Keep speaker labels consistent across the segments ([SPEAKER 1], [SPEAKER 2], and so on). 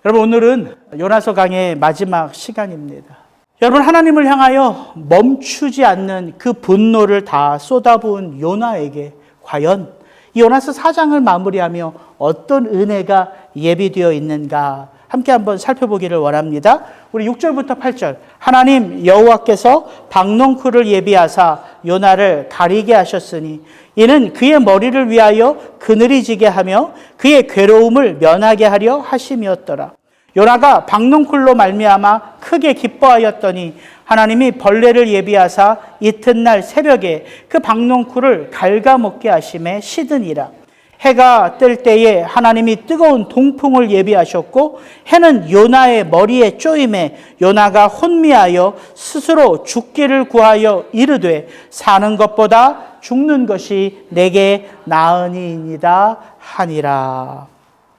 [SPEAKER 1] 여러분, 오늘은 요나서 강의 마지막 시간입니다. 여러분, 하나님을 향하여 멈추지 않는 그 분노를 다 쏟아부은 요나에게 과연 이 요나서 4장을 마무리하며 어떤 은혜가 예비되어 있는가 함께 한번 살펴보기를 원합니다. 우리 6절부터 8절. 하나님 여호와께서 박농쿨을 예비하사 요나를 가리게 하셨으니 이는 그의 머리를 위하여 그늘이 지게 하며 그의 괴로움을 면하게 하려 하심이었더라. 요나가 박농쿨로 말미암아 크게 기뻐하였더니 하나님이 벌레를 예비하사 이튿날 새벽에 그 박농쿨을 갉아먹게 하심에 시드니라. 해가 뜰 때에 하나님이 뜨거운 동풍을 예비하셨고 해는 요나의 머리에 쪼임에 요나가 혼미하여 스스로 죽기를 구하여 이르되 사는 것보다 죽는 것이 내게 나으니이다 하니라.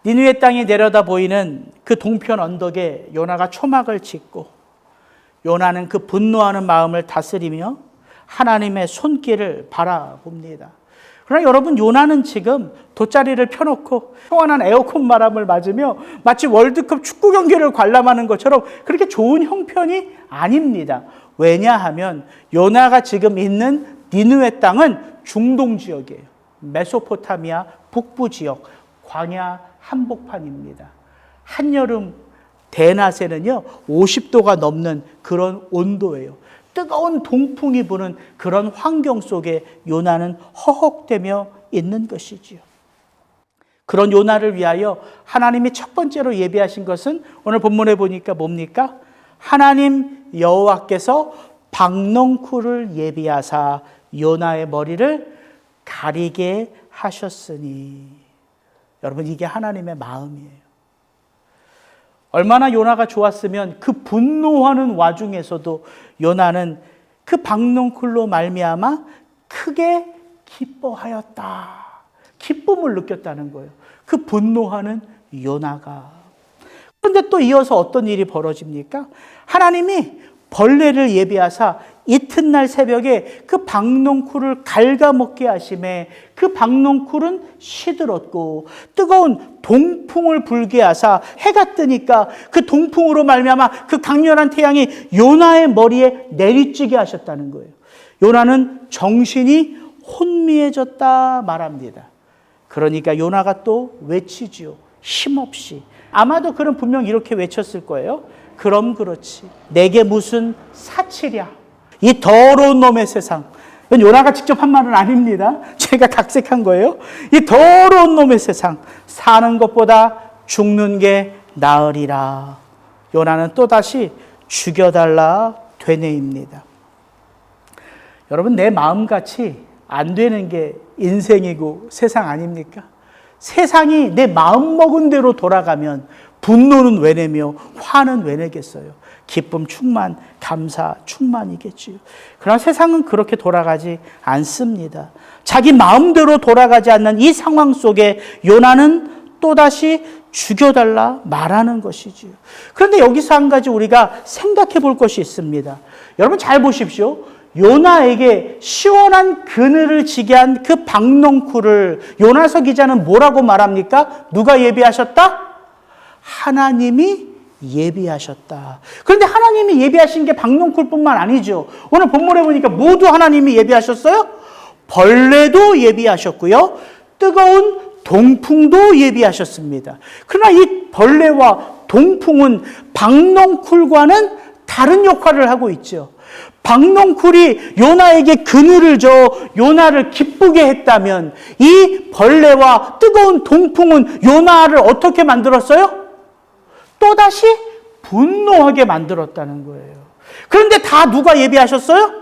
[SPEAKER 1] 니느웨 땅이 내려다 보이는 그 동편 언덕에 요나가 초막을 짓고 요나는 그 분노하는 마음을 다스리며 하나님의 손길을 바라봅니다. 그러나 여러분, 요나는 지금 돗자리를 펴놓고 시원한 에어컨 바람을 맞으며 마치 월드컵 축구 경기를 관람하는 것처럼 그렇게 좋은 형편이 아닙니다. 왜냐하면 요나가 지금 있는 니느웨 땅은 중동 지역이에요. 메소포타미아 북부 지역, 광야 한복판입니다. 한여름 대낮에는요 50도가 넘는 그런 온도예요. 뜨거운 동풍이 부는 그런 환경 속에 요나는 허헉대며 있는 것이지요. 그런 요나를 위하여 하나님이 첫 번째로 예비하신 것은 오늘 본문에 보니까 뭡니까? 하나님 여호와께서 박농쿨을 예비하사 요나의 머리를 가리게 하셨으니. 여러분, 이게 하나님의 마음이에요. 얼마나 요나가 좋았으면 그 분노하는 와중에서도 요나는 그 박농쿨로 말미암아 크게 기뻐하였다. 기쁨을 느꼈다는 거예요. 그 분노하는 요나가. 그런데 또 이어서 어떤 일이 벌어집니까? 하나님이 벌레를 예비하사 이튿날 새벽에 그 박농쿨을 갉아먹게 하심에 그 박농쿨은 시들었고 뜨거운 동풍을 불게 하사 해가 뜨니까 그 동풍으로 말미암아 그 강렬한 태양이 요나의 머리에 내리쬐게 하셨다는 거예요. 요나는 정신이 혼미해졌다 말합니다. 그러니까 요나가 또 외치지요. 힘없이. 아마도 그는 분명 이렇게 외쳤을 거예요. 그럼 그렇지. 내게 무슨 사치랴. 이 더러운 놈의 세상. 이건 요나가 직접 한 말은 아닙니다. 제가 각색한 거예요. 이 더러운 놈의 세상. 사는 것보다 죽는 게 나으리라. 요나는 또다시 죽여달라 되뇌입니다. 여러분, 내 마음같이 안 되는 게 인생이고 세상 아닙니까? 세상이 내 마음먹은 대로 돌아가면 분노는 왜 내며 화는 왜 내겠어요? 기쁨 충만, 감사 충만이겠지요. 그러나 세상은 그렇게 돌아가지 않습니다. 자기 마음대로 돌아가지 않는 이 상황 속에 요나는 또다시 죽여달라 말하는 것이지요. 그런데 여기서 한 가지 우리가 생각해 볼 것이 있습니다. 여러분, 잘 보십시오. 요나에게 시원한 그늘을 지게 한 그 박농쿨을 요나서 기자는 뭐라고 말합니까? 누가 예비하셨다? 하나님이 예비하셨다. 그런데 하나님이 예비하신 게 박농쿨뿐만 아니죠. 오늘 본문에 보니까 모두 하나님이 예비하셨어요. 벌레도 예비하셨고요. 뜨거운 동풍도 예비하셨습니다. 그러나 이 벌레와 동풍은 박농쿨과는 다른 역할을 하고 있죠. 박농쿨이 요나에게 그늘을 줘 요나를 기쁘게 했다면 이 벌레와 뜨거운 동풍은 요나를 어떻게 만들었어요? 또다시 분노하게 만들었다는 거예요. 그런데 다 누가 예비하셨어요?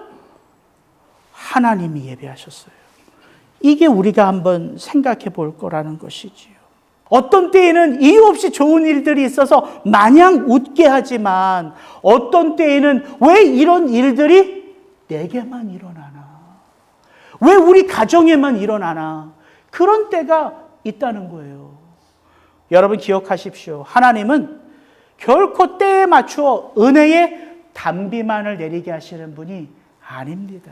[SPEAKER 1] 하나님이 예비하셨어요. 이게 우리가 한번 생각해 볼 거라는 것이지요. 어떤 때에는 이유 없이 좋은 일들이 있어서 마냥 웃게 하지만 어떤 때에는 왜 이런 일들이 내게만 일어나나? 왜 우리 가정에만 일어나나? 그런 때가 있다는 거예요. 여러분, 기억하십시오. 하나님은 결코 때에 맞추어 은혜의 단비만을 내리게 하시는 분이 아닙니다.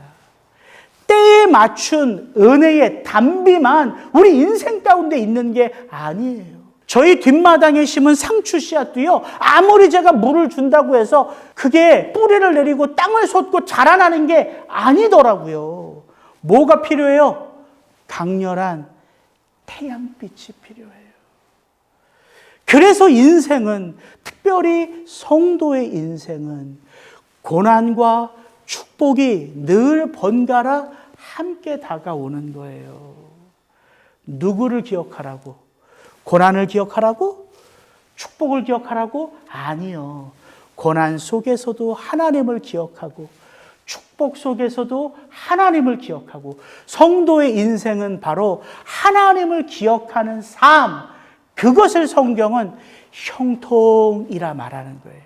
[SPEAKER 1] 때에 맞춘 은혜의 단비만 우리 인생 가운데 있는 게 아니에요. 저희 뒷마당에 심은 상추 씨앗도요, 아무리 제가 물을 준다고 해서 그게 뿌리를 내리고 땅을 솟고 자라나는 게 아니더라고요. 뭐가 필요해요? 강렬한 태양빛이 필요해요. 그래서 인생은, 특별히 성도의 인생은 고난과 축복이 늘 번갈아 함께 다가오는 거예요. 누구를 기억하라고? 고난을 기억하라고? 축복을 기억하라고? 아니요. 고난 속에서도 하나님을 기억하고 축복 속에서도 하나님을 기억하고, 성도의 인생은 바로 하나님을 기억하는 삶, 그것을 성경은 형통이라 말하는 거예요.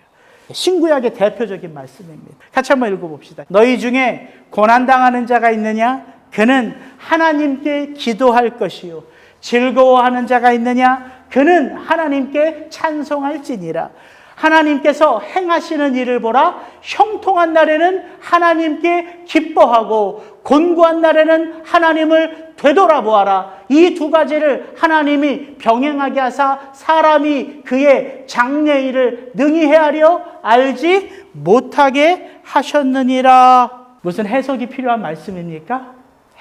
[SPEAKER 1] 신구약의 대표적인 말씀입니다. 같이 한번 읽어봅시다. 너희 중에 고난당하는 자가 있느냐? 그는 하나님께 기도할 것이요. 즐거워하는 자가 있느냐? 그는 하나님께 찬송할지니라. 하나님께서 행하시는 일을 보라. 형통한 날에는 하나님께 기뻐하고 곤고한 날에는 하나님을 되돌아보아라. 이 두 가지를 하나님이 병행하게 하사 사람이 그의 장래일을 능히 헤아려 알지 못하게 하셨느니라. 무슨 해석이 필요한 말씀입니까?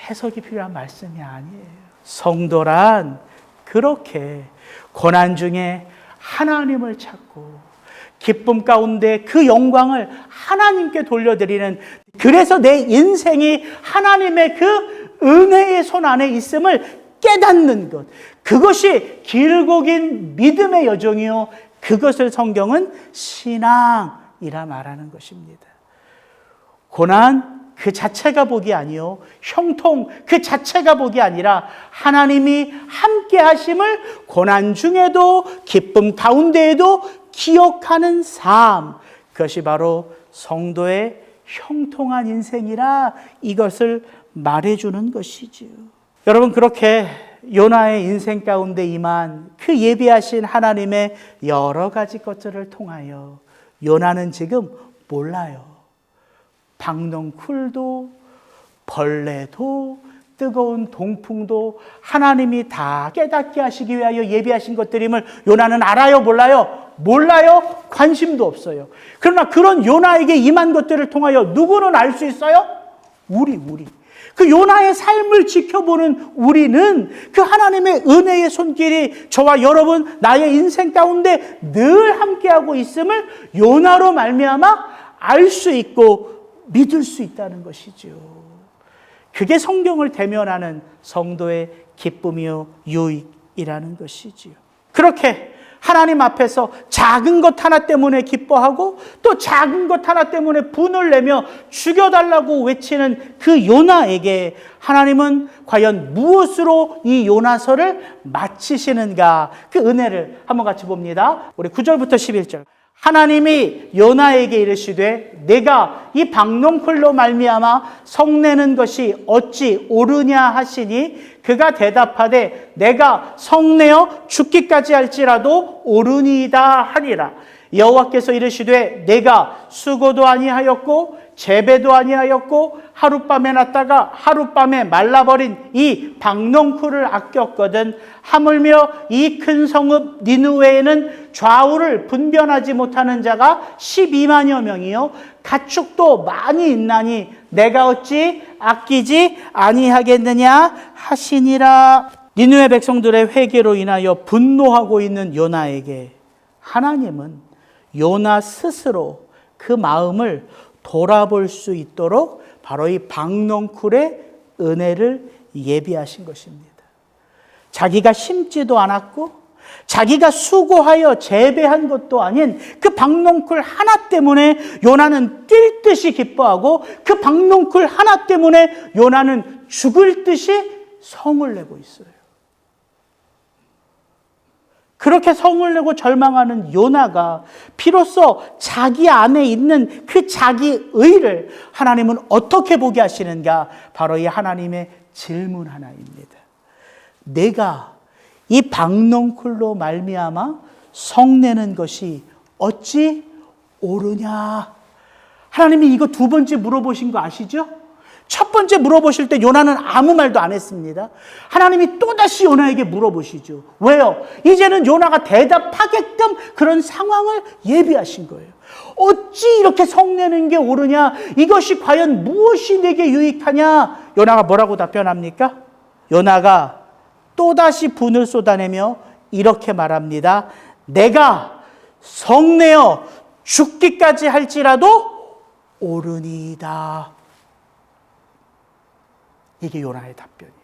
[SPEAKER 1] 해석이 필요한 말씀이 아니에요. 성도란 그렇게 고난 중에 하나님을 찾고 기쁨 가운데 그 영광을 하나님께 돌려드리는, 그래서 내 인생이 하나님의 그 은혜의 손 안에 있음을 깨닫는 것, 그것이 길고 긴 믿음의 여정이요, 그것을 성경은 신앙이라 말하는 것입니다. 고난 그 자체가 복이 아니요, 형통 그 자체가 복이 아니라 하나님이 함께 하심을 고난 중에도 기쁨 가운데에도 기억하는 삶, 그것이 바로 성도의 형통한 인생이라 이것을 말해주는 것이지요. 여러분, 그렇게 요나의 인생 가운데 임한 그 예비하신 하나님의 여러 가지 것들을 통하여 요나는 지금 몰라요. 박넝쿨도 벌레도 뜨거운 동풍도 하나님이 다 깨닫게 하시기 위하여 예비하신 것들임을 요나는 알아요? 몰라요? 몰라요? 관심도 없어요. 그러나 그런 요나에게 임한 것들을 통하여 누구는 알 수 있어요? 우리. 그 요나의 삶을 지켜보는 우리는 그 하나님의 은혜의 손길이 저와 여러분, 나의 인생 가운데 늘 함께하고 있음을 요나로 말미암아 알 수 있고 믿을 수 있다는 것이죠. 그게 성경을 대면하는 성도의 기쁨이요 유익이라는 것이지요. 그렇게 하나님 앞에서 작은 것 하나 때문에 기뻐하고 또 작은 것 하나 때문에 분을 내며 죽여달라고 외치는 그 요나에게 하나님은 과연 무엇으로 이 요나서를 마치시는가, 그 은혜를 한번 같이 봅니다. 우리 9절부터 11절. 하나님이 요나에게 이르시되 내가 이 박넝쿨로 말미암아 성내는 것이 어찌 옳으냐 하시니 그가 대답하되 내가 성내어 죽기까지 할지라도 옳으니이다 하니라. 여호와께서 이르시되 내가 수고도 아니하였고 재배도 아니하였고 하룻밤에 났다가 하룻밤에 말라버린 이 박넝쿨을 아꼈거든. 하물며 이 큰 성읍 니느웨에는 좌우를 분변하지 못하는 자가 12만여 명이요 가축도 많이 있나니 내가 어찌 아끼지 아니하겠느냐 하시니라. 니느웨 백성들의 회개로 인하여 분노하고 있는 요나에게 하나님은 요나 스스로 그 마음을 돌아볼 수 있도록 바로 이 박넝쿨의 은혜를 예비하신 것입니다. 자기가 심지도 않았고 자기가 수고하여 재배한 것도 아닌 그 박넝쿨 하나 때문에 요나는 뛸 듯이 기뻐하고 그 박넝쿨 하나 때문에 요나는 죽을 듯이 성을 내고 있어요. 그렇게 성을 내고 절망하는 요나가 비로소 자기 안에 있는 그 자기 의를 하나님은 어떻게 보게 하시는가? 바로 이 하나님의 질문 하나입니다. 내가 이 박넝쿨로 말미암아 성내는 것이 어찌 옳으냐? 하나님이 이거 두 번째 물어보신 거 아시죠? 첫 번째 물어보실 때 요나는 아무 말도 안 했습니다. 하나님이 또다시 요나에게 물어보시죠. 왜요? 이제는 요나가 대답하게끔 그런 상황을 예비하신 거예요. 어찌 이렇게 성내는 게 옳으냐? 이것이 과연 무엇이 내게 유익하냐? 요나가 뭐라고 답변합니까? 요나가 또다시 분을 쏟아내며 이렇게 말합니다. 내가 성내어 죽기까지 할지라도 옳으니이다. 이게 요나의 답변이에요.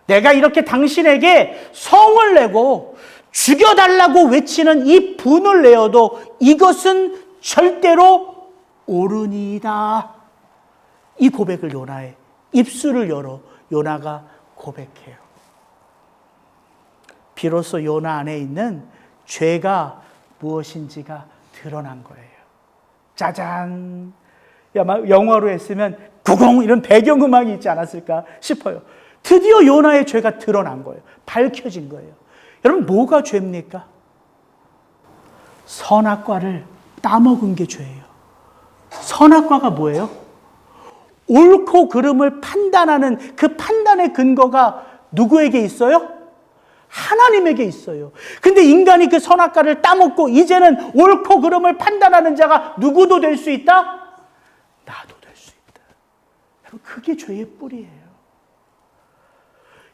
[SPEAKER 1] 내가 이렇게 당신에게 성을 내고 죽여달라고 외치는 이 분을 내어도 이것은 절대로 옳으니이다. 이 고백을 요나의 입술을 열어 요나가 고백해요. 비로소 요나 안에 있는 죄가 무엇인지가 드러난 거예요. 짜잔! 영화로 했으면 구공 이런 배경음악이 있지 않았을까 싶어요. 드디어 요나의 죄가 드러난 거예요. 밝혀진 거예요. 여러분, 뭐가 죄입니까? 선악과를 따먹은 게 죄예요. 선악과가 뭐예요? 옳고 그름을 판단하는 그 판단의 근거가 누구에게 있어요? 하나님에게 있어요. 근데 인간이 그 선악과를 따먹고 이제는 옳고 그름을 판단하는 자가 누구도 될 수 있다? 나도 될 수 있다. 여러분, 그게 죄의 뿌리예요.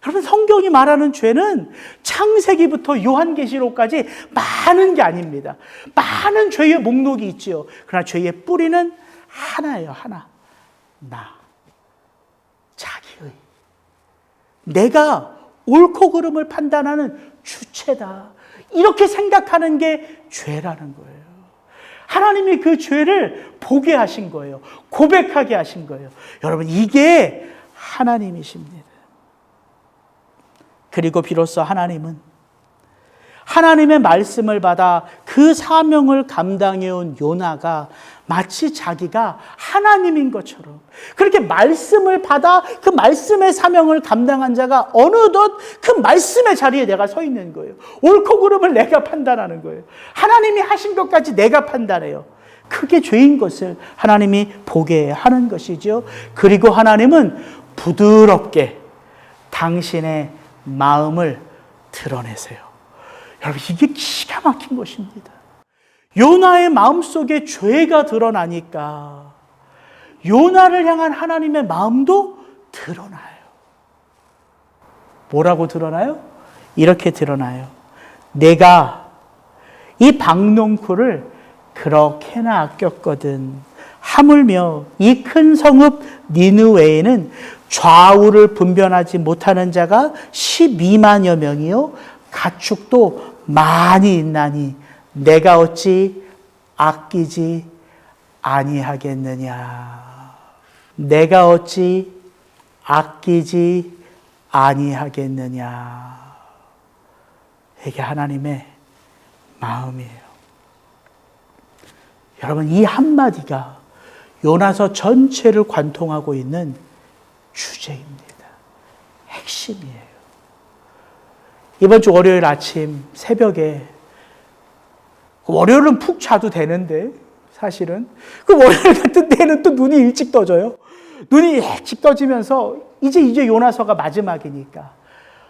[SPEAKER 1] 여러분, 성경이 말하는 죄는 창세기부터 요한계시록까지 많은 게 아닙니다. 많은 죄의 목록이 있지요. 그러나 죄의 뿌리는 하나예요. 하나. 나. 자기의. 내가 옳고 그름을 판단하는 주체다. 이렇게 생각하는 게 죄라는 거예요. 하나님이 그 죄를 보게 하신 거예요. 고백하게 하신 거예요. 여러분, 이게 하나님이십니다. 그리고 비로소 하나님은 하나님의 말씀을 받아 그 사명을 감당해온 요나가 마치 자기가 하나님인 것처럼 그렇게 말씀을 받아 그 말씀의 사명을 감당한 자가 어느덧 그 말씀의 자리에 내가 서 있는 거예요. 옳고 그름을 내가 판단하는 거예요. 하나님이 하신 것까지 내가 판단해요. 그게 죄인 것을 하나님이 보게 하는 것이죠. 그리고 하나님은 부드럽게 당신의 마음을 드러내세요. 여러분, 이게 기가 막힌 것입니다. 요나의 마음속에 죄가 드러나니까 요나를 향한 하나님의 마음도 드러나요. 뭐라고 드러나요? 이렇게 드러나요. 내가 이 박농쿨을 그렇게나 아꼈거든. 하물며 이 큰 성읍 니느웨에는 좌우를 분별하지 못하는 자가 12만여 명이요 가축도 많이 있나니 내가 어찌 아끼지 아니하겠느냐. 내가 어찌 아끼지 아니하겠느냐. 이게 하나님의 마음이에요. 여러분, 이 한마디가 요나서 전체를 관통하고 있는 주제입니다. 핵심이에요. 이번 주 월요일 아침 새벽에, 월요일은 푹 자도 되는데 사실은 그 월요일 같은 때는 또 눈이 일찍 떠져요. 눈이 일찍 떠지면서 이제 요나서가 마지막이니까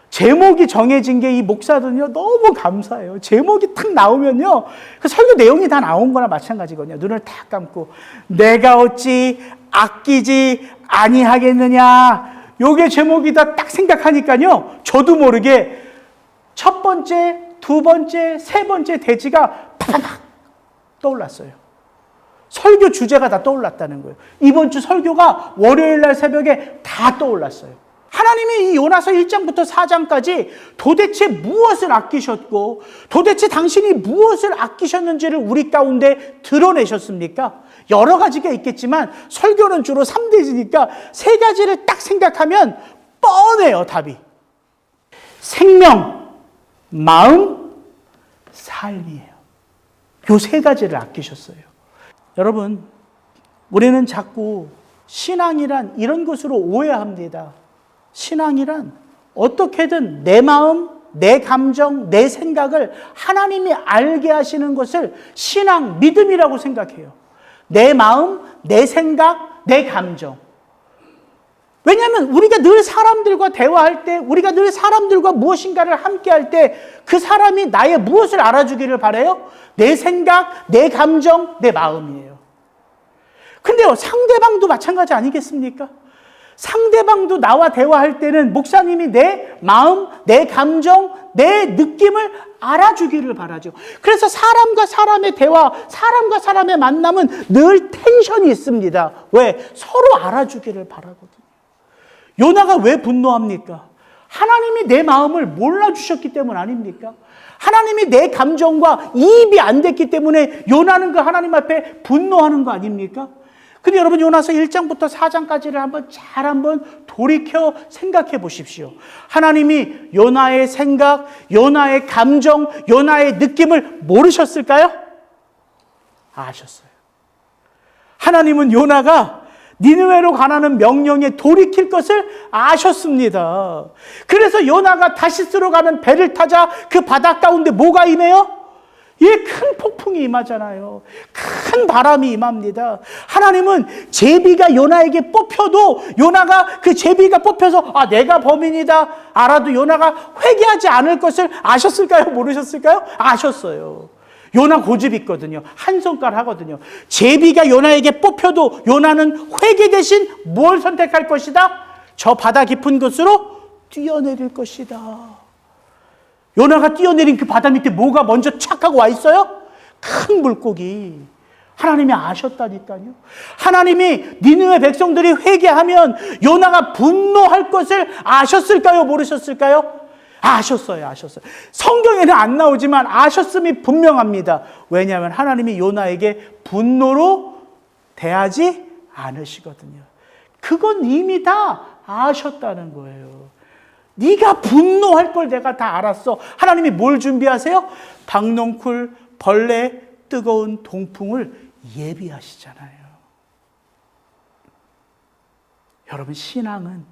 [SPEAKER 1] 제목이 정해진 게 이 목사들은요 너무 감사해요. 제목이 탁 나오면요 그 설교 내용이 다 나온 거나 마찬가지거든요. 눈을 탁 감고 내가 어찌 아끼지 아니하겠느냐. 요게 제목이다 딱 생각하니까요 저도 모르게 첫 번째, 두 번째, 세 번째 대지가 팍팍 떠올랐어요. 설교 주제가 다 떠올랐다는 거예요. 이번 주 설교가 월요일 날 새벽에 다 떠올랐어요. 하나님이 이 요나서 1장부터 4장까지 도대체 무엇을 아끼셨고 도대체 당신이 무엇을 아끼셨는지를 우리 가운데 드러내셨습니까? 여러 가지가 있겠지만 설교는 주로 3대지니까 세 가지를 딱 생각하면 뻔해요, 답이. 생명, 마음, 삶이에요. 요 세 가지를 아끼셨어요. 여러분, 우리는 자꾸 신앙이란 이런 것으로 오해합니다. 신앙이란 어떻게든 내 마음, 내 감정, 내 생각을 하나님이 알게 하시는 것을 신앙, 믿음이라고 생각해요. 내 마음, 내 생각, 내 감정. 왜냐하면 우리가 늘 사람들과 대화할 때, 우리가 늘 사람들과 무엇인가를 함께 할 때 그 사람이 나의 무엇을 알아주기를 바라요? 내 생각, 내 감정, 내 마음이에요. 근데요, 상대방도 마찬가지 아니겠습니까? 상대방도 나와 대화할 때는 목사님이 내 마음, 내 감정, 내 느낌을 알아주기를 바라죠. 그래서 사람과 사람의 대화, 사람과 사람의 만남은 늘 텐션이 있습니다. 왜? 서로 알아주기를 바라거든요. 요나가 왜 분노합니까? 하나님이 내 마음을 몰라주셨기 때문 아닙니까? 하나님이 내 감정과 이입이 안 됐기 때문에 요나는 그 하나님 앞에 분노하는 거 아닙니까? 근데 여러분, 요나서 1장부터 4장까지를 한번 돌이켜 생각해 보십시오. 하나님이 요나의 생각, 요나의 감정, 요나의 느낌을 모르셨을까요? 아셨어요. 하나님은 요나가 니느웨로 가라는 명령에 돌이킬 것을 아셨습니다. 그래서 요나가 다시스로 가는 배를 타자 그 바다 가운데 뭐가 임해요? 큰 폭풍이 임하잖아요. 큰 바람이 임합니다. 하나님은 제비가 요나에게 뽑혀도 요나가 그 제비가 뽑혀서 내가 범인이다 알아도 요나가 회개하지 않을 것을 아셨을까요? 모르셨을까요? 아셨어요. 요나 고집 있거든요. 한 손가락 하거든요. 제비가 요나에게 뽑혀도 요나는 회개 대신 뭘 선택할 것이다? 저 바다 깊은 곳으로 뛰어내릴 것이다. 요나가 뛰어내린 그 바다 밑에 뭐가 먼저 착 하고 와 있어요? 큰 물고기. 하나님이 아셨다니까요. 하나님이 니느웨 백성들이 회개하면 요나가 분노할 것을 아셨을까요? 모르셨을까요? 아셨어요. 성경에는 안 나오지만 아셨음이 분명합니다. 왜냐하면 하나님이 요나에게 분노로 대하지 않으시거든요. 그건 이미 다 아셨다는 거예요. 네가 분노할 걸 내가 다 알았어. 하나님이 뭘 준비하세요? 박농쿨, 벌레, 뜨거운 동풍을 예비하시잖아요. 여러분, 신앙은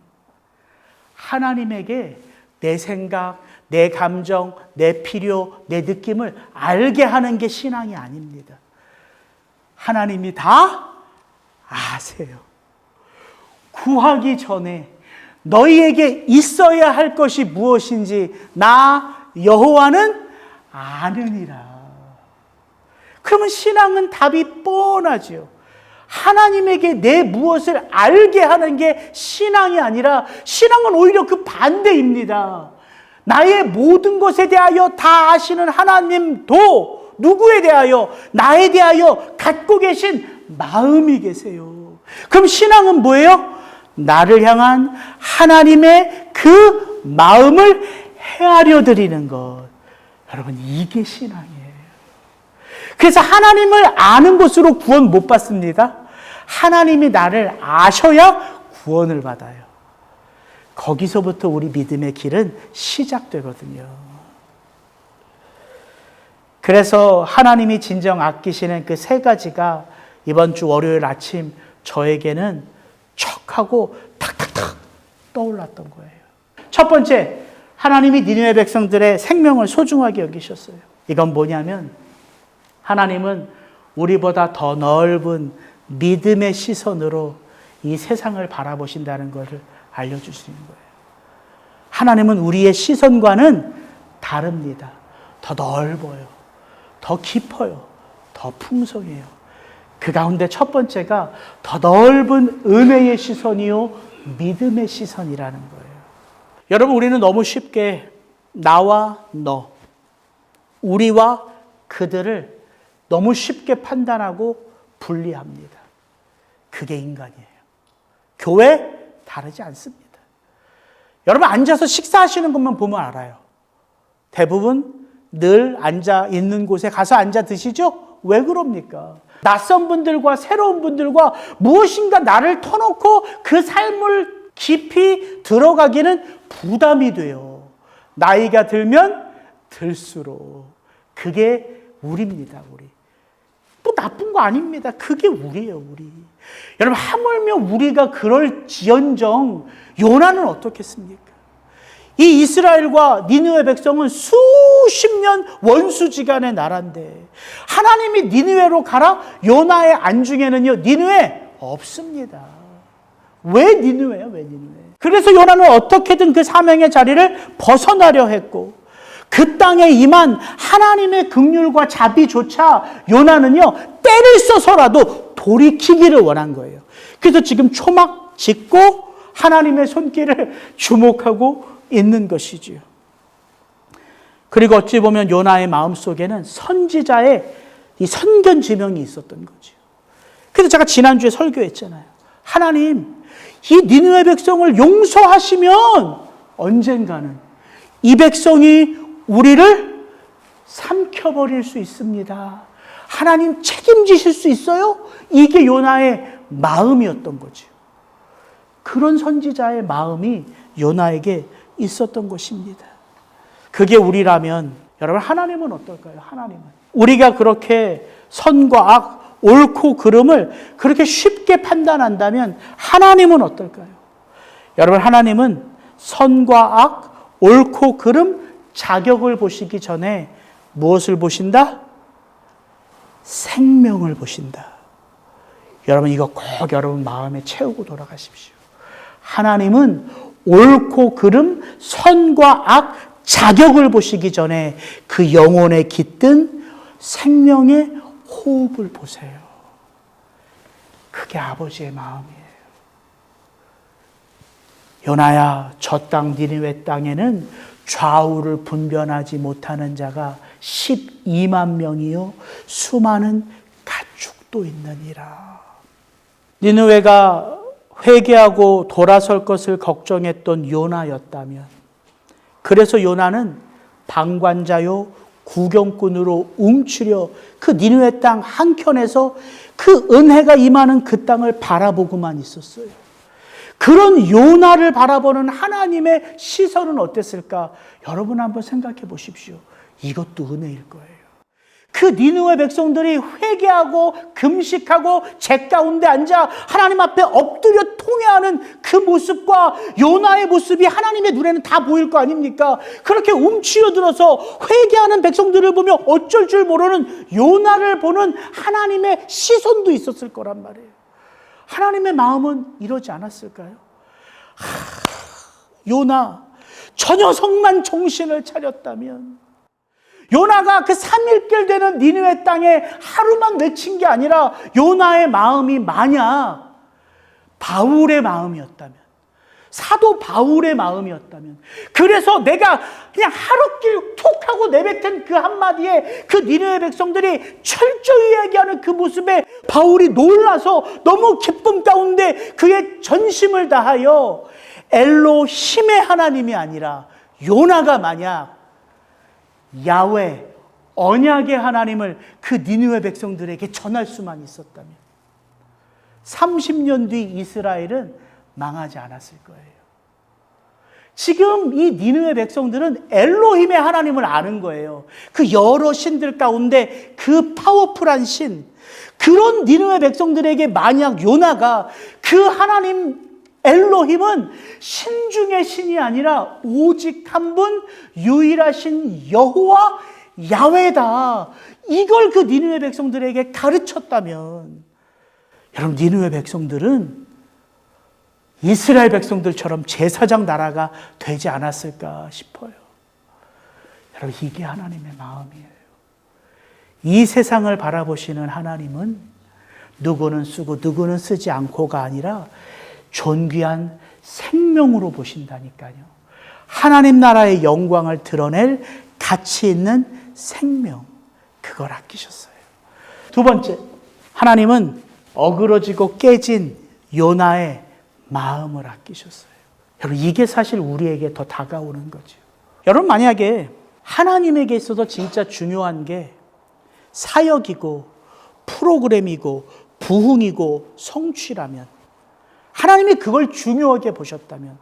[SPEAKER 1] 하나님에게 내 생각, 내 감정, 내 필요, 내 느낌을 알게 하는 게 신앙이 아닙니다. 하나님이 다 아세요. 구하기 전에 너희에게 있어야 할 것이 무엇인지 나 여호와는 아느니라. 그러면 신앙은 답이 뻔하지요. 하나님에게 내 무엇을 알게 하는 게 신앙이 아니라 신앙은 오히려 그 반대입니다. 나의 모든 것에 대하여 다 아시는 하나님도 누구에 대하여? 나에 대하여 갖고 계신 마음이 계세요. 그럼 신앙은 뭐예요? 나를 향한 하나님의 그 마음을 헤아려 드리는 것. 여러분, 이게 신앙이에요. 그래서 하나님을 아는 것으로 구원 못 받습니다. 하나님이 나를 아셔야 구원을 받아요. 거기서부터 우리 믿음의 길은 시작되거든요. 그래서 하나님이 진정 아끼시는 그 세 가지가 이번 주 월요일 아침 저에게는 척하고 탁탁탁 떠올랐던 거예요. 첫 번째, 하나님이 니느웨 백성들의 생명을 소중하게 여기셨어요. 이건 뭐냐면 하나님은 우리보다 더 넓은 믿음의 시선으로 이 세상을 바라보신다는 것을 알려주시는 거예요. 하나님은 우리의 시선과는 다릅니다. 더 넓어요. 더 깊어요. 더 풍성해요. 그 가운데 첫 번째가 더 넓은 은혜의 시선이요, 믿음의 시선이라는 거예요. 여러분, 우리는 너무 쉽게 나와 너, 우리와 그들을 너무 쉽게 판단하고 분리합니다. 그게 인간이에요. 교회 다르지 않습니다. 여러분, 앉아서 식사하시는 것만 보면 알아요. 대부분 늘 앉아 있는 곳에 가서 앉아 드시죠? 왜 그럽니까? 낯선 분들과 새로운 분들과 무엇인가 나를 터놓고 그 삶을 깊이 들어가기는 부담이 돼요. 나이가 들면 들수록. 그게 우리입니다, 우리. 뭐 나쁜 거 아닙니다. 그게 우리예요, 우리. 여러분, 하물며 우리가 그럴지언정 요나는 어떻겠습니까? 이 이스라엘과 니느웨 백성은 수십 년 원수지간의 나라인데 하나님이 니느웨로 가라? 요나의 안중에는요, 니느웨 없습니다. 왜 니느웨야? 왜 니느웨? 그래서 요나는 어떻게든 그 사명의 자리를 벗어나려 했고 그 땅에 임한 하나님의 긍휼과 자비조차 요나는요 때를 써서라도 돌이키기를 원한 거예요. 그래서 지금 초막 짓고 하나님의 손길을 주목하고 있는 것이지요. 그리고 어찌 보면 요나의 마음속에는 선지자의 이 선견 지명이 있었던 거죠. 그래서 제가 지난주에 설교했잖아요. 하나님, 이 니느웨 백성을 용서하시면 언젠가는 이 백성이 우리를 삼켜버릴 수 있습니다. 하나님 책임지실 수 있어요? 이게 요나의 마음이었던 거죠. 그런 선지자의 마음이 요나에게 있었던 것입니다. 그게 우리라면 여러분 하나님은 어떨까요? 하나님은 우리가 그렇게 선과 악, 옳고 그름을 그렇게 쉽게 판단한다면 하나님은 어떨까요? 여러분 하나님은 선과 악, 옳고 그름, 자격을 보시기 전에 무엇을 보신다? 생명을 보신다. 여러분 이거 꼭 여러분 마음에 채우고 돌아가십시오. 하나님은 옳고 그름, 선과 악, 자격을 보시기 전에 그 영혼에 깃든 생명의 호흡을 보세요. 그게 아버지의 마음이에요. 요나야, 저 땅 니느웨 땅에는 좌우를 분별하지 못하는 자가 12만 명이요 수많은 가축도 있느니라. 니느웨가 회개하고 돌아설 것을 걱정했던 요나였다면, 그래서 요나는 방관자요 구경꾼으로 움츠려 그 니느웨 땅 한켠에서 그 은혜가 임하는 그 땅을 바라보고만 있었어요. 그런 요나를 바라보는 하나님의 시선은 어땠을까? 여러분 한번 생각해 보십시오. 이것도 은혜일 거예요. 그 니느웨 백성들이 회개하고 금식하고 제 가운데 앉아 하나님 앞에 엎드려 통회하는 그 모습과 요나의 모습이 하나님의 눈에는 다 보일 거 아닙니까? 그렇게 움츠러들어서 회개하는 백성들을 보며 어쩔 줄 모르는 요나를 보는 하나님의 시선도 있었을 거란 말이에요. 하나님의 마음은 이러지 않았을까요? 요나, 저 녀석만 정신을 차렸다면, 요나가 그 3일길 되는 니느웨 땅에 하루만 외친 게 아니라 요나의 마음이 만약 바울의 마음이었다면, 사도 바울의 마음이었다면, 그래서 내가 그냥 하루길 툭 하고 내뱉은 그 한마디에 그 니느웨 백성들이 철저히 얘기하는 그 모습에 바울이 놀라서 너무 기쁨 가운데 그의 전심을 다하여 엘로힘의 하나님이 아니라 요나가 만약 야훼, 언약의 하나님을 그 니느웨 백성들에게 전할 수만 있었다면 30년 뒤 이스라엘은 망하지 않았을 거예요. 지금 이 니느웨 백성들은 엘로힘의 하나님을 아는 거예요. 그 여러 신들 가운데 그 파워풀한 신, 그런 니느웨 백성들에게 만약 요나가 그 하나님 엘로힘은 신 중의 신이 아니라 오직 한 분 유일하신 여호와 야훼다, 이걸 그 니느웨 백성들에게 가르쳤다면 여러분 니느웨 백성들은 이스라엘 백성들처럼 제사장 나라가 되지 않았을까 싶어요. 여러분 이게 하나님의 마음이에요. 이 세상을 바라보시는 하나님은 누구는 쓰고 누구는 쓰지 않고가 아니라 존귀한 생명으로 보신다니까요. 하나님 나라의 영광을 드러낼 가치 있는 생명, 그걸 아끼셨어요. 두 번째, 하나님은 어그러지고 깨진 요나의 마음을 아끼셨어요. 여러분 이게 사실 우리에게 더 다가오는 거죠. 여러분 만약에 하나님에게 있어서 진짜 중요한 게 사역이고 프로그램이고 부흥이고 성취라면, 하나님이 그걸 중요하게 보셨다면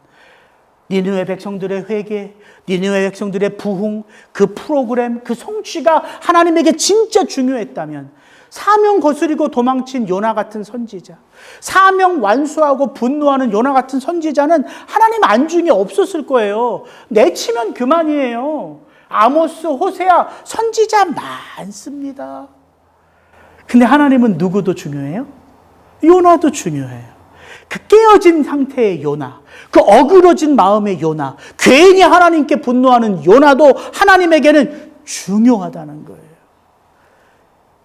[SPEAKER 1] 니느웨 백성들의 회개, 니느웨 백성들의 부흥, 그 프로그램, 그 성취가 하나님에게 진짜 중요했다면 사명 거스리고 도망친 요나 같은 선지자, 사명 완수하고 분노하는 요나 같은 선지자는 하나님 안중에 없었을 거예요. 내치면 그만이에요. 아모스, 호세아 선지자 많습니다. 근데 하나님은 누구도 중요해요? 요나도 중요해요. 그 깨어진 상태의 요나, 그 어그러진 마음의 요나, 괜히 하나님께 분노하는 요나도 하나님에게는 중요하다는 거예요.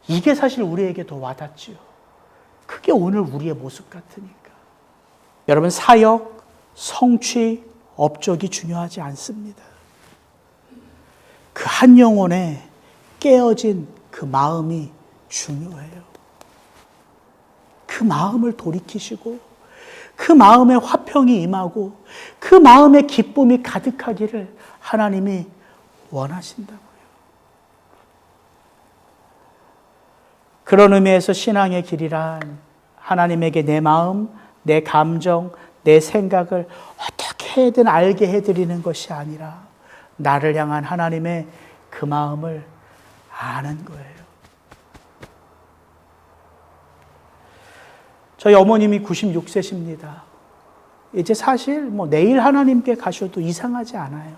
[SPEAKER 1] 이게 사실 우리에게 더 와닿지요. 그게 오늘 우리의 모습 같으니까. 여러분, 사역, 성취, 업적이 중요하지 않습니다. 그 한 영혼의 깨어진 그 마음이 중요해요. 그 마음을 돌이키시고 그 마음에 화평이 임하고 그 마음에 기쁨이 가득하기를 하나님이 원하신다고요. 그런 의미에서 신앙의 길이란 하나님에게 내 마음, 내 감정, 내 생각을 어떻게든 알게 해드리는 것이 아니라 나를 향한 하나님의 그 마음을 아는 거예요. 저희 어머님이 96세십니다. 이제 사실 내일 하나님께 가셔도 이상하지 않아요.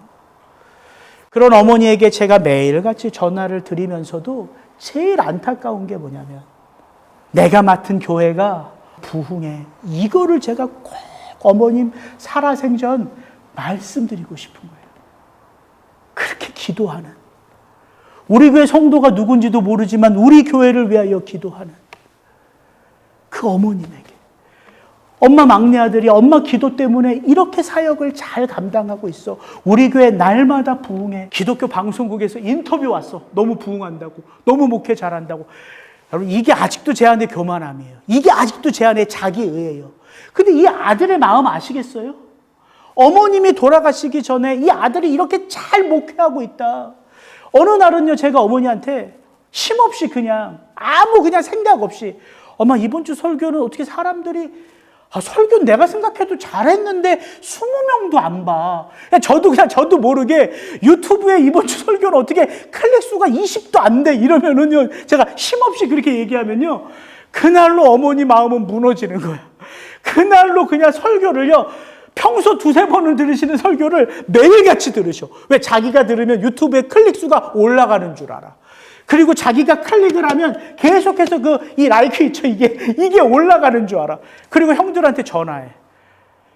[SPEAKER 1] 그런 어머니에게 제가 매일같이 전화를 드리면서도 제일 안타까운 게 뭐냐면 내가 맡은 교회가 부흥해. 이거를 제가 꼭 어머님 살아생전 말씀드리고 싶은 거예요. 그렇게 기도하는, 우리 교회 성도가 누군지도 모르지만 우리 교회를 위하여 기도하는 그 어머님에게, 엄마 막내 아들이 엄마 기도 때문에 이렇게 사역을 잘 감당하고 있어. 우리 교회 날마다 부흥해. 기독교 방송국에서 인터뷰 왔어. 너무 부흥한다고, 너무 목회 잘한다고. 여러분, 이게 아직도 제 안에 교만함이에요. 이게 아직도 제 안에 자기의예요. 근데 이 아들의 마음 아시겠어요? 어머님이 돌아가시기 전에 이 아들이 이렇게 잘 목회하고 있다. 어느 날은요, 제가 어머니한테 쉼없이 그냥 생각 없이, 엄마 이번 주 설교는 어떻게 사람들이, 설교는 내가 생각해도 잘했는데 20명도 안 봐. 저도 모르게 유튜브에 이번 주 설교는 어떻게 클릭 수가 20도 안 돼. 이러면은요, 제가 쉼없이 그렇게 얘기하면요, 그날로 어머니 마음은 무너지는 거예요. 그날로 그냥 설교를요, 평소 2-3번을 들으시는 설교를 매일같이 들으셔. 왜? 자기가 들으면 유튜브에 클릭 수가 올라가는 줄 알아. 그리고 자기가 클릭을 하면 계속해서 이 라이크 있죠? 이게 올라가는 줄 알아. 그리고 형들한테 전화해.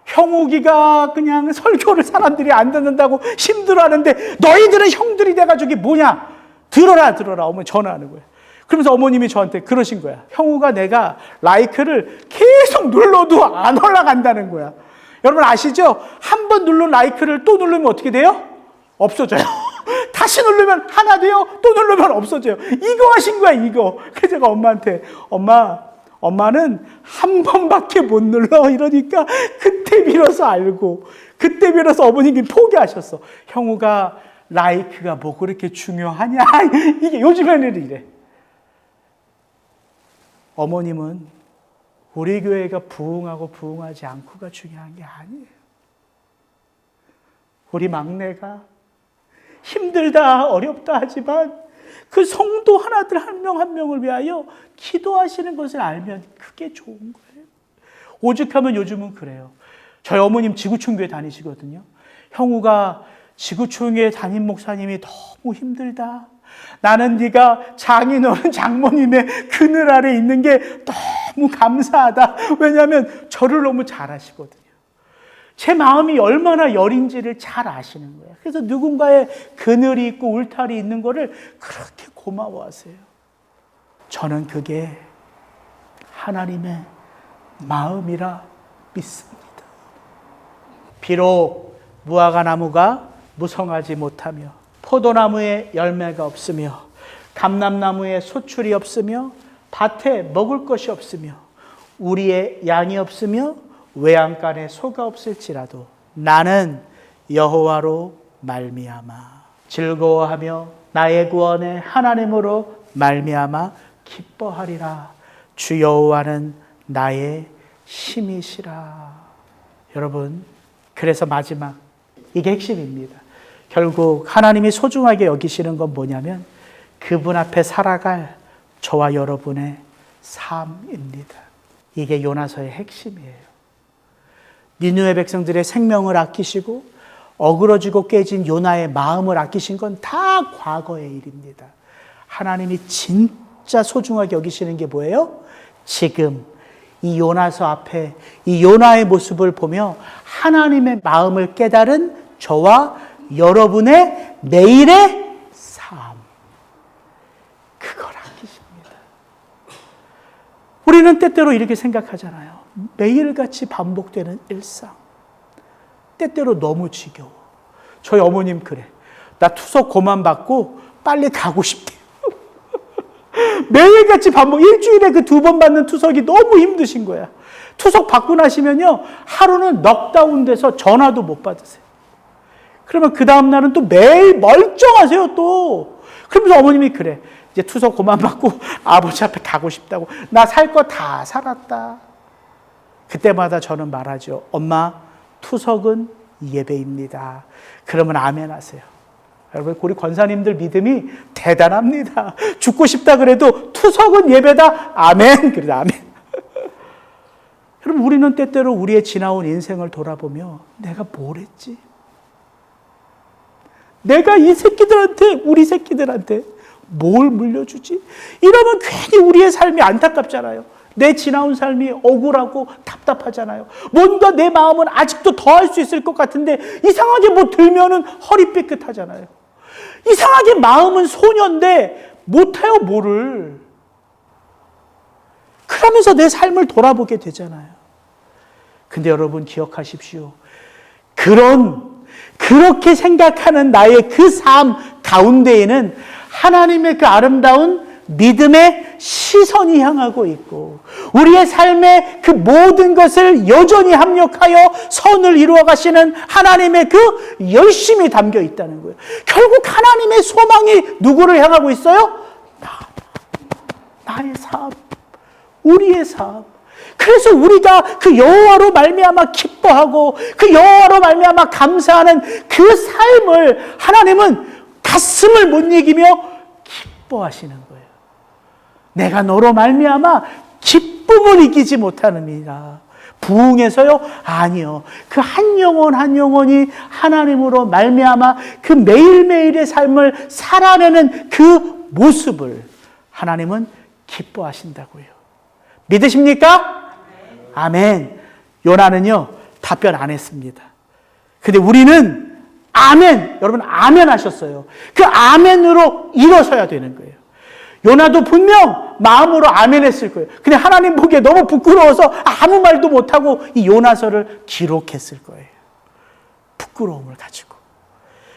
[SPEAKER 1] 형욱이가 그냥 설교를 사람들이 안 듣는다고 힘들어하는데 너희들은 형들이 돼가지고 뭐냐? 들어라. 어머니 전화하는 거예요. 그러면서 어머님이 저한테 그러신 거야. 형욱아, 내가 라이크를 계속 눌러도 안 올라간다는 거야. 여러분 아시죠? 한 번 누른 라이크를 또 누르면 어떻게 돼요? 없어져요. 다시 누르면 하나 돼요. 또 누르면 없어져요. 이거 하신 거야, 이거. 그래서 제가 엄마한테, 엄마는 한 번밖에 못 눌러. 이러니까 그때 비로소 알고, 그때 비로소 어머님이 포기하셨어. 형우가 라이크가 뭐 그렇게 중요하냐. 이게 요즘에는 이래. 어머님은 우리 교회가 부흥하고 부흥하지 않고가 중요한 게 아니에요. 우리 막내가 힘들다, 어렵다 하지만 그 성도 하나들 한 명 한 명을 위하여 기도하시는 것을 알면 그게 좋은 거예요. 오죽하면 요즘은 그래요. 저희 어머님 지구촌교회 다니시거든요. 형우가 지구촌교회 담임 목사님이 너무 힘들다. 나는 네가 장인어른 장모님의 그늘 아래 있는 게 너무 감사하다. 왜냐하면 저를 너무 잘 아시거든요. 제 마음이 얼마나 여린지를 잘 아시는 거예요. 그래서 누군가의 그늘이 있고 울타리 있는 거를 그렇게 고마워하세요. 저는 그게 하나님의 마음이라 믿습니다. 비록 무화과 나무가 무성하지 못하며 포도나무에 열매가 없으며 감람나무에 소출이 없으며 밭에 먹을 것이 없으며 우리의 양이 없으며 외양간에 소가 없을지라도 나는 여호와로 말미암아 즐거워하며 나의 구원의 하나님으로 말미암아 기뻐하리라. 주 여호와는 나의 힘이시라. 여러분, 그래서 마지막, 이게 핵심입니다. 결국 하나님이 소중하게 여기시는 건 뭐냐면 그분 앞에 살아갈 저와 여러분의 삶입니다. 이게 요나서의 핵심이에요. 니느웨 백성들의 생명을 아끼시고 어그러지고 깨진 요나의 마음을 아끼신 건 다 과거의 일입니다. 하나님이 진짜 소중하게 여기시는 게 뭐예요? 지금 이 요나서 앞에 이 요나의 모습을 보며 하나님의 마음을 깨달은 저와 여러분의 매일의 삶, 그걸 아끼십니다. 우리는 때때로 이렇게 생각하잖아요. 매일같이 반복되는 일상, 때때로 너무 지겨워. 저희 어머님 그래. 나 투석 고만 받고 빨리 가고 싶대요. 매일같이 반복, 일주일에 그 2번 받는 투석이 너무 힘드신 거야. 투석 받고 나시면요, 하루는 넉다운 돼서 전화도 못 받으세요. 그러면 그 다음날은 또 매일 멀쩡하세요, 또. 그러면서 어머님이 그래. 이제 투석 고만 받고 아버지 앞에 가고 싶다고. 나 살 거 다 살았다. 그때마다 저는 말하죠. 엄마, 투석은 예배입니다. 그러면 아멘 하세요. 여러분, 우리 권사님들 믿음이 대단합니다. 죽고 싶다 그래도 투석은 예배다. 아멘. 그래도 아멘. 여러분, 우리는 때때로 우리의 지나온 인생을 돌아보며 내가 뭘 했지? 내가 이 새끼들한테, 우리 새끼들한테 뭘 물려주지? 이러면 괜히 우리의 삶이 안타깝잖아요. 내 지나온 삶이 억울하고 답답하잖아요. 뭔가 내 마음은 아직도 더 할 수 있을 것 같은데 이상하게 뭐 들면은 허리 삐끗하잖아요. 이상하게 마음은 소녀인데 못해요, 뭐를. 그러면서 내 삶을 돌아보게 되잖아요. 근데 여러분 기억하십시오. 그렇게 생각하는 나의 그 삶 가운데에는 하나님의 그 아름다운 믿음의 시선이 향하고 있고 우리의 삶의 그 모든 것을 여전히 합력하여 선을 이루어 가시는 하나님의 그 열심이 담겨 있다는 거예요. 결국 하나님의 소망이 누구를 향하고 있어요? 나의 삶, 우리의 삶. 그래서 우리가 그 여호와로 말미암아 기뻐하고 그 여호와로 말미암아 감사하는 그 삶을 하나님은 가슴을 못 이기며 기뻐하시는 거예요. 내가 너로 말미암아 기쁨을 이기지 못하느니라. 부흥해서요? 아니요. 그 한 영혼 한 영혼이 하나님으로 말미암아 그 매일매일의 삶을 살아내는 그 모습을 하나님은 기뻐하신다고요. 믿으십니까? 아멘. 요나는요, 답변 안 했습니다. 근데 우리는 아멘, 여러분 아멘 하셨어요. 그 아멘으로 일어서야 되는 거예요. 요나도 분명 마음으로 아멘 했을 거예요. 근데 하나님 보기에 너무 부끄러워서 아무 말도 못하고 이 요나서를 기록했을 거예요. 부끄러움을 가지고.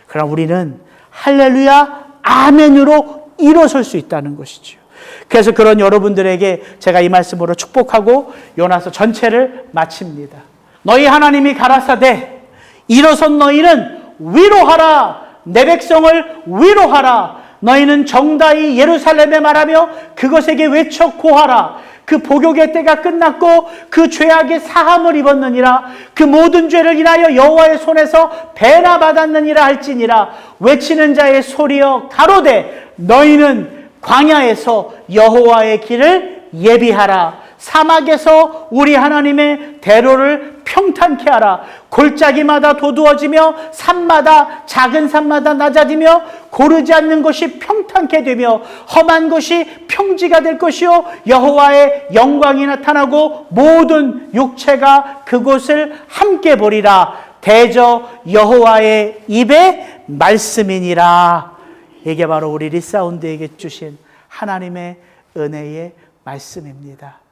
[SPEAKER 1] 그러나 우리는 할렐루야 아멘으로 일어설 수 있다는 것이죠. 그래서 그런 여러분들에게 제가 이 말씀으로 축복하고 요나서 전체를 마칩니다. 너희 하나님이 가라사대 일어선 너희는 위로하라. 내 백성을 위로하라. 너희는 정다이 예루살렘에 말하며 그것에게 외쳐 고하라. 그 복역의 때가 끝났고 그 죄악의 사함을 입었느니라. 그 모든 죄를 인하여 여호와의 손에서 배나 받았느니라 할지니라. 외치는 자의 소리여 가로되 너희는 광야에서 여호와의 길을 예비하라. 사막에서 우리 하나님의 대로를 평탄케 하라. 골짜기마다 도두어지며 산마다 작은 산마다 낮아지며 고르지 않는 것이 평탄케 되며 험한 것이 평지가 될 것이요 여호와의 영광이 나타나고 모든 육체가 그곳을 함께 보리라. 대저 여호와의 입의 말씀이니라. 이게 바로 우리 리사운드에게 주신 하나님의 은혜의 말씀입니다.